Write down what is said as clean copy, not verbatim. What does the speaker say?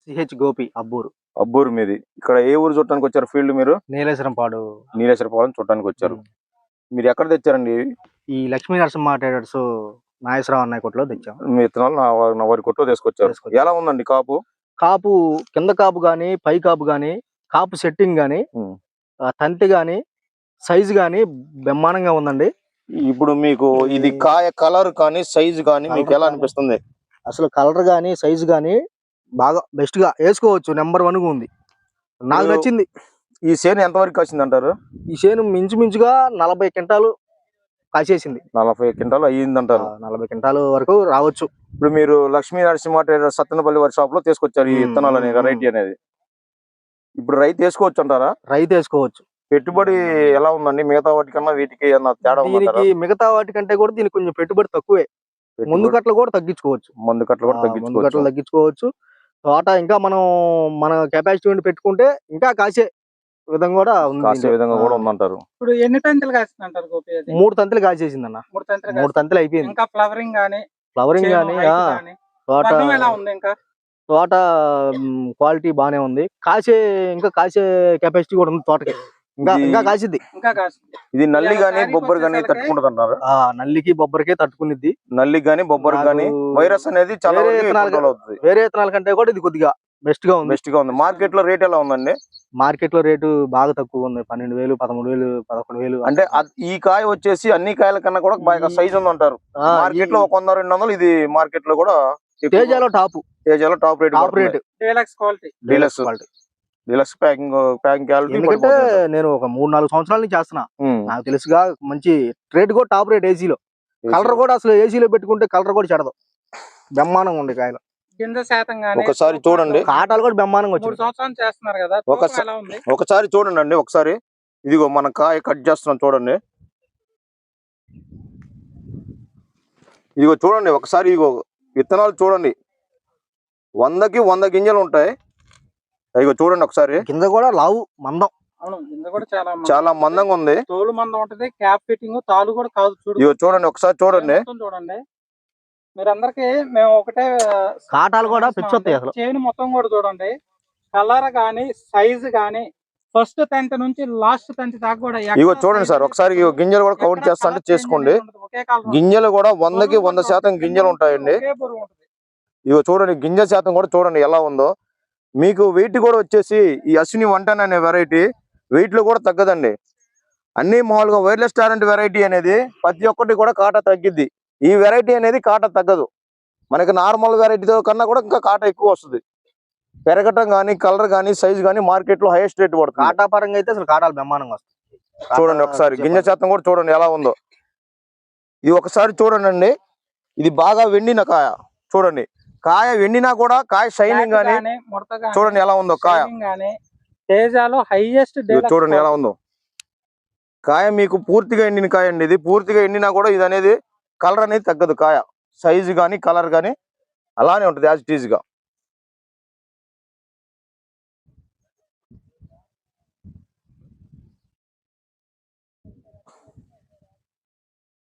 CH Gopi Abburu. Abburu మీది. ఇక్కడ ఏ ఊరు చూడటానికి వచ్చారు ఫీల్డ్ మీరు? నీలేశ్వరంపాడు. నీలేశ్వరపాలెం చూడటానికి వచ్చారు. మీరు ఎక్కడ తెచ్చారండి? ఈ లక్ష్మీ నరసింహ ట్రేడర్స్ నాగేశ్వరరావు అన్నయ్య కొట్లో తెచ్చాం. మీ విత్తనాలు నా వారి కొట్లో తీసుకొచ్చారు. ఎలా ఉందండి కాపు? కాపు కింద కాపు గాని, పై కాపు గాని, కాపు సెట్టింగ్ గాని, తంతి గాని, సైజు గాని బ్రహ్మాండంగా ఉందండి. ఇప్పుడు మీకు ఇది కాయ కలర్ కానీ సైజు కానీ మీకు ఎలా అనిపిస్తుంది? అసలు కలర్ గాని సైజు గాని బాగా బెస్ట్ గా వేసుకోవచ్చు. నెంబర్ 1 గా ఉంది. నాకు నచ్చింది. ఈ చేను ఎంత వరకు వచ్చింది అంటారు? ఈ చేను మించుమించుగా 40 క్వింటాలు కాసేసింది. 40 క్వింటాలు అయ్యింది అంటారు. 40 క్వింటాలు వరకు రావచ్చు. ఇప్పుడు మీరు లక్ష్మీ నరసింహ ట్రేడర్స్ సత్తెనపల్లి వారి షాప్ లో తీసుకొచ్చారు ఈ విత్తనాలు అనే వెరైటీ అనేది. ఇప్పుడు రైతు వేసుకోవచ్చు అంటారా? రైతు వేసుకోవచ్చు. పెట్టుబడి ఎలా ఉందండి? మిగతా వాటికన్నా వీటికి ఏమన్నా తేడా ఉందా? దీనికి మిగతా వాటికంటే కూడా దీనికి కొంచెం పెట్టుబడి తక్కువే. ముందు కట్టలు కూడా తగ్గించుకోవచ్చు. ముందు కట్టలు తగ్గించుకోవచ్చు. తోట ఇంకా మన కెపాసిటీ ఉండి పెట్టుకుంటే ఇంకా కాసే విధంగా కూడా ఉందంటారు. ఇప్పుడు ఎన్ని తంతులు కాసింది అంటారు గోపి? 3 తంతులు కాసేసింది అన్న. 3 తంతులు అయిపోయింది. ఇంకా ఫ్లవరింగ్ గానీ తోట ఎలా ఉంది? ఇంకా తోట క్వాలిటీ బానే ఉంది. ఇంకా కాసే కెపాసిటీ కూడా ఉంది తోటకి. ఇంకా కాసిద్ది. ఇది నల్లి గానీ బొబ్బరు గానీ తట్టుకుంటది అంటారు. నల్లికి బొబ్బరికే తట్టుకునిద్ది. నల్లి గానీ బొబ్బరు గానీ వైరస్ అనేది చాలా వేరే విత్తనాల కంటే కూడా ఇది కొద్దిగా బెస్ట్ గా ఉంది. మార్కెట్ లో రేట్ ఎలా ఉందండి? మార్కెట్ లో రేటు బాగా తక్కువ ఉంది. 12,000, 13,000, 11,000. అంటే ఈ కాయ వచ్చేసి అన్ని కాయల కన్నా కూడా బాగా సైజ్ ఉంది అంటారు. మార్కెట్ లో 100-200. ఇది మార్కెట్ లో కూడా తేజాలో top rate. Deluxe packing quality. ఎందుకంటే నేను ఒక 3-4 సంవత్సరాల నుంచి చేస్తున్నా. నాకు తెలుసుగా మంచి రేట్ కూడా టాప్ రేట్. ఏసీలో కలర్ కూడా అసలు ఏసీలో పెట్టుకుంటే కలర్ కూడా చెడదు. బ్రహ్మాండంగా ఉంది కాయలు. గింజ శాతం గానీ ఒకసారి చూడండి. కాటాలు కూడా బ్రహ్మాండంగా వచ్చాయి. 3 సంవత్సరాలు చేస్తున్నారు కదా. ఒకసారి చూడండి అండి. ఒకసారి ఇదిగో మన కాయ కట్ చేస్తున్నాం చూడండి. ఇదిగో చూడండి ఒకసారి. ఇదిగో విత్తనాలు చూడండి. 100కి 100 గింజలు ఉంటాయి. ఇదిగో చూడండి ఒకసారి. కింద కూడా లావు మందం. గింజ కూడా చాలా మందంగా ఉంది. తోలు మందం ఉంటది. క్యాప్ ఫిట్టింగ్ తాలు కూడా కాదు. ఇదిగో చూడండి ఒకసారి చూడండి. మీరందరికి మేము ఒకటే కాటాలు కూడా పిచ్చొస్తాయి. అసలు చేను మొత్తం కూడా చూడండి. కలర్ గానీ సైజు గానీ ఫస్ట్ తంత నుంచి లాస్ట్ తంత దాకా కూడా. ఇగో చూడండి సార్ ఒకసారి. గింజలు కూడా కౌంట్ చేస్తా అంటే చేసుకోండి. గింజలు కూడా 100కి 100% గింజలు ఉంటాయండి. ఇగో చూడండి గింజ శాతం కూడా చూడండి ఎలా ఉందో. మీకు వెయిట్ కూడా వచ్చేసి ఈ అశ్విని 110 అనే వెరైటీ వెయిట్ లో కూడా తగ్గదండి. అన్ని మామూలుగా వైర్లెస్ టారెంట్ వెరైటీ అనేది ప్రతి ఒక్కటి కూడా కాటా తగ్గిద్ది. ఈ వెరైటీ అనేది కాటా తగ్గదు. మనకి నార్మల్ వెరైటీతో కన్నా కూడా ఇంకా కాటా ఎక్కువ వస్తుంది. పెరగటం కానీ కలర్ కానీ సైజ్ కానీ మార్కెట్ లో హైయెస్ట్ రేట్ పడుతుంది. కాటా పరంగా అయితే అసలు కాటాలు బ్రహ్మాండంగా వస్తాయి. చూడండి ఒకసారి గింజ శాతం కూడా చూడండి ఎలా ఉందో. ఇది ఒకసారి చూడండి అండి. ఇది బాగా వెండిన కాయ. చూడండి కాయ వెండినా కూడా కాయ షైనింగ్ గానీ చూడండి ఎలా ఉందో కాయ. చూడండి ఎలా ఉందో కాయ. మీకు పూర్తిగా ఎండిన కాయ అండి. ఇది పూర్తిగా ఎండినా కూడా ఇది అనేది కలర్ అనేది తగ్గదు. కాయ సైజు కానీ కలర్ కానీ అలానే ఉంటుంది యాజ్ ఇట్ ఈజ్ గా.